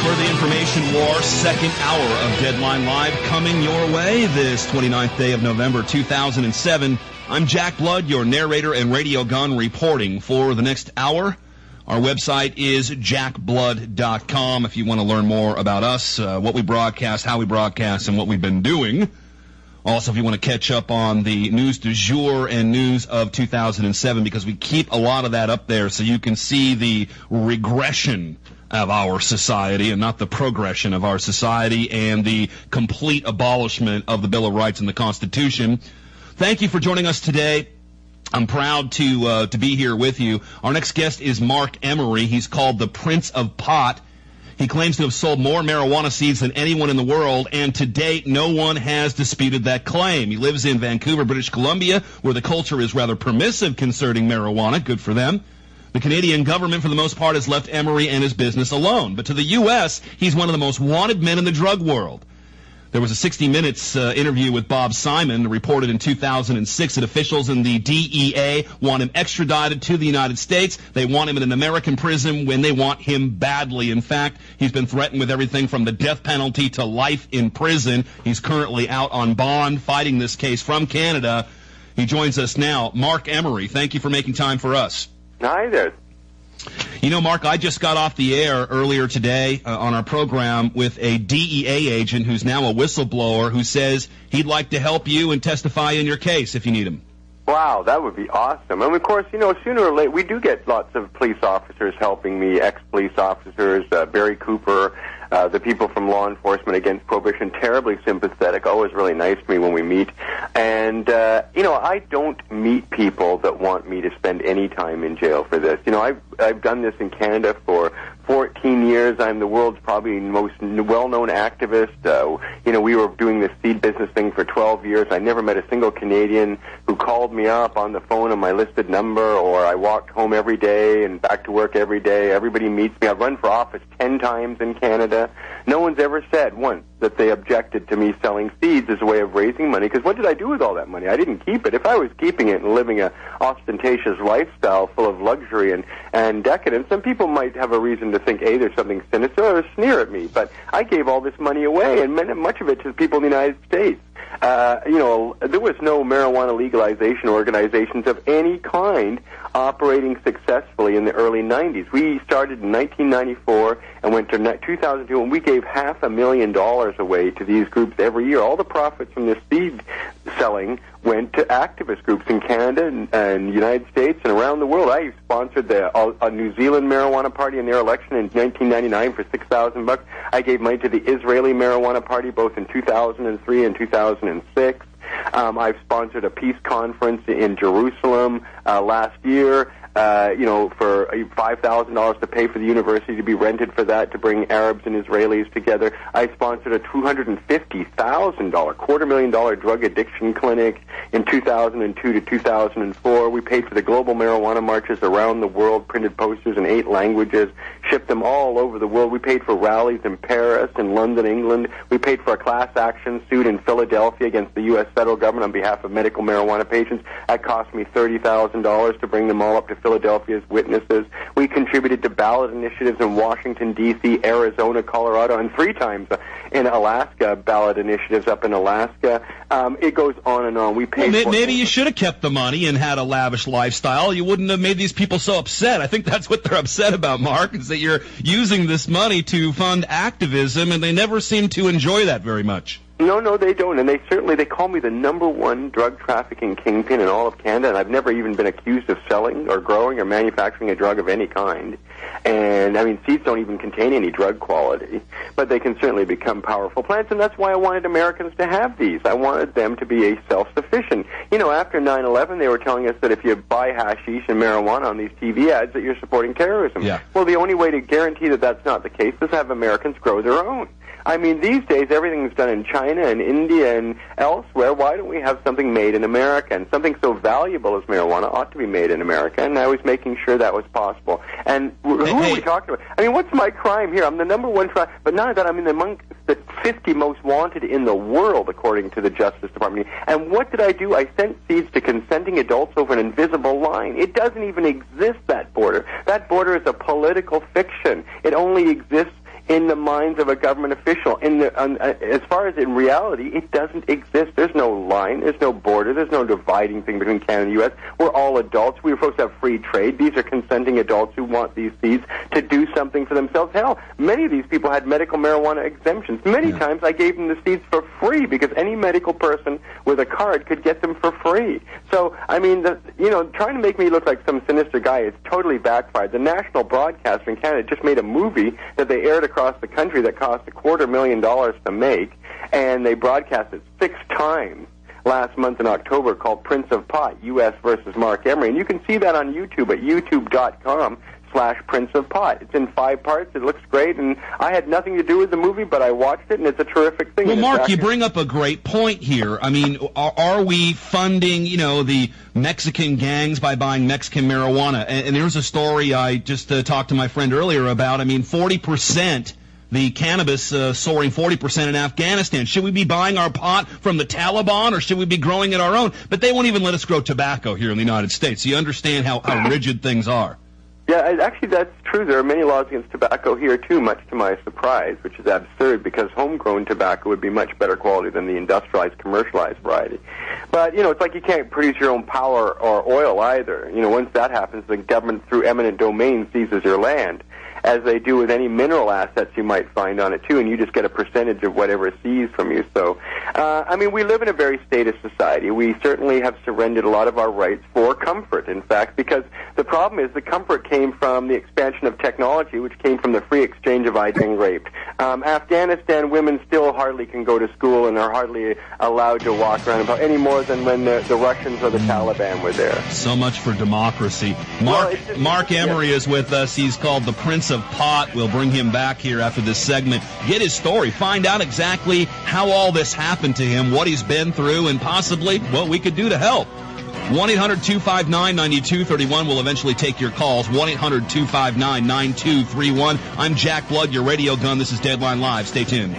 for the Information War, second hour of Deadline Live coming your way this 29th day of November 2007. I'm Jack Blood, your narrator and radio gun, reporting for the next hour. Our website is jackblood.com if you want to learn more about us, what we broadcast, how we broadcast, and what we've been doing. Also, if you want to catch up on the news du jour and news of 2007, because we keep a lot of that up there so you can see the regression of our society and not the progression of our society and the complete abolishment of the Bill of Rights and the Constitution. Thank you for joining us today. I'm proud to be here with you. Our next guest is Marc Emery. He's called the Prince of Pot. He claims to have sold more marijuana seeds than anyone in the world, and to date, no one has disputed that claim. He lives in Vancouver, British Columbia, where the culture is rather permissive concerning marijuana. Good for them. The Canadian government, for the most part, has left Emery and his business alone. But to the U.S., he's one of the most wanted men in the drug world. There was a 60 Minutes interview with Bob Simon reported in 2006 that officials in the DEA want him extradited to the United States. They want him in an American prison when they want him badly. In fact, he's been threatened with everything from the death penalty to life in prison. He's currently out on bond fighting this case from Canada. He joins us now. Marc Emery, thank you for making time for us. Hi there. You know, Mark, I just got off the air earlier today on our program with a DEA agent who's now a whistleblower who says he'd like to help you and testify in your case if you need him. Wow, that would be awesome. And, of course, you know, sooner or later, we do get lots of police officers helping me, ex-police officers, Barry Cooper, the people from Law Enforcement Against Prohibition, terribly sympathetic, always really nice to me when we meet. And, you know, I don't meet people that want me to spend any time in jail for this. You know, I've done this in Canada for 14 years. I'm the world's probably most well-known activist. You know, we were doing this seed business thing for 12 years. I never met a single Canadian who called me up on the phone on my listed number, or I walked home every day and back to work every day. Everybody meets me. I've run for office 10 times in Canada. No one's ever said once that they objected to me selling seeds as a way of raising money, because what did I do with all that money? I didn't keep it. If I was keeping it and living a ostentatious lifestyle full of luxury and decadence, then people might have a reason to think, hey, there's something sinister, or sneer at me. But I gave all this money away, and much of it to the people in the United States. You know, there was no marijuana legalization organizations of any kind operating successfully in the early 90s. We started in 1994 and went to 2002, and we gave $500,000 away to these groups every year. All the profits from this seed selling went to activist groups in Canada and United States and around the world. I sponsored a New Zealand marijuana party in their election in 1999 for $6,000. I gave money to the Israeli marijuana party both in 2003 and 2006. I've sponsored a peace conference in Jerusalem last year. You know, for $5,000 to pay for the university to be rented for that, to bring Arabs and Israelis together. I sponsored a $250,000, $250,000 drug addiction clinic in 2002 to 2004. We paid for the global marijuana marches around the world, printed posters in 8 languages, shipped them all over the world. We paid for rallies in Paris and London, England. We paid for a class action suit in Philadelphia against the U.S. federal government on behalf of medical marijuana patients. That cost me $30,000 to bring them all up to Philadelphia's witnesses. We contributed to ballot initiatives in Washington, D.C., Arizona, Colorado, and 3 times in Alaska, ballot initiatives up in Alaska. It goes on and on. We paid maybe you should have kept the money and had a lavish lifestyle. You wouldn't have made these people so upset. I think that's what they're upset about, Mark, is that you're using this money to fund activism, and they never seem to enjoy that very much. No, they don't, and they call me the #1 drug trafficking kingpin in all of Canada, and I've never even been accused of selling or growing or manufacturing a drug of any kind. And, I mean, seeds don't even contain any drug quality, but they can certainly become powerful plants, and that's why I wanted Americans to have these. I wanted them to be self-sufficient. You know, after 9/11, they were telling us that if you buy hashish and marijuana on these TV ads, that you're supporting terrorism. Yeah. Well, the only way to guarantee that that's not the case is to have Americans grow their own. I mean, these days, everything's done in China and India and elsewhere. Why don't we have something made in America? And something so valuable as marijuana ought to be made in America, and I was making sure that was possible. And who are we talking about? I mean, what's my crime here? I'm the #1 crime, but none of that. I'm among the 50 most wanted in the world, according to the Justice Department. And what did I do? I sent seeds to consenting adults over an invisible line. It doesn't even exist, that border. That border is a political fiction. It only exists in the minds of a government official. As far as in reality, it doesn't exist. There's no line. There's no border. There's no dividing thing between Canada and the U.S. We're all adults. We're supposed to have free trade. These are consenting adults who want these seeds to do something for themselves. Hell, many of these people had medical marijuana exemptions. Many times I gave them the seeds for free because any medical person with a card could get them for free. So, I mean, trying to make me look like some sinister guy is totally backfired. The national broadcaster in Canada just made a movie that they aired across the country that cost $250,000 to make, and they broadcast it 6 times last month in October, called Prince of Pot, U.S. versus Marc Emery. And you can see that on YouTube at youtube.com/Prince of Pot. It's in 5 parts. It looks great, and I had nothing to do with the movie, but I watched it, and it's a terrific thing. Well, Mark, you bring up a great point here. I mean, are we funding, the Mexican gangs by buying Mexican marijuana? And there's a story I just talked to my friend earlier about. I mean, 40%. The cannabis soaring 40% in Afghanistan. Should we be buying our pot from the Taliban, or should we be growing it our own? But they won't even let us grow tobacco here in the United States. You understand how rigid things are. Yeah, actually, that's true. There are many laws against tobacco here, too, much to my surprise, which is absurd because homegrown tobacco would be much better quality than the industrialized, commercialized variety. But, it's like you can't produce your own power or oil either. Once that happens, the government, through eminent domain, seizes your land, as they do with any mineral assets you might find on it, too, and you just get a percentage of whatever is seized from you. So, we live in a very statist society. We certainly have surrendered a lot of our rights for comfort, in fact, because the problem is the comfort came from the expansion of technology, which came from the free exchange of being raped. Afghanistan women still hardly can go to school and are hardly allowed to walk around any more than when the Russians or the Taliban were there. So much for democracy. Marc Emery is with us. He's called the Prince of Pot. We'll bring him back here after this segment. Get his story. Find out exactly how all this happened to him, what he's been through, and possibly what we could do to help. 1-800-259-9231 will eventually take your calls. 1-800-259-9231. I'm Jack Blood, your radio gun. This is Deadline Live. Stay tuned.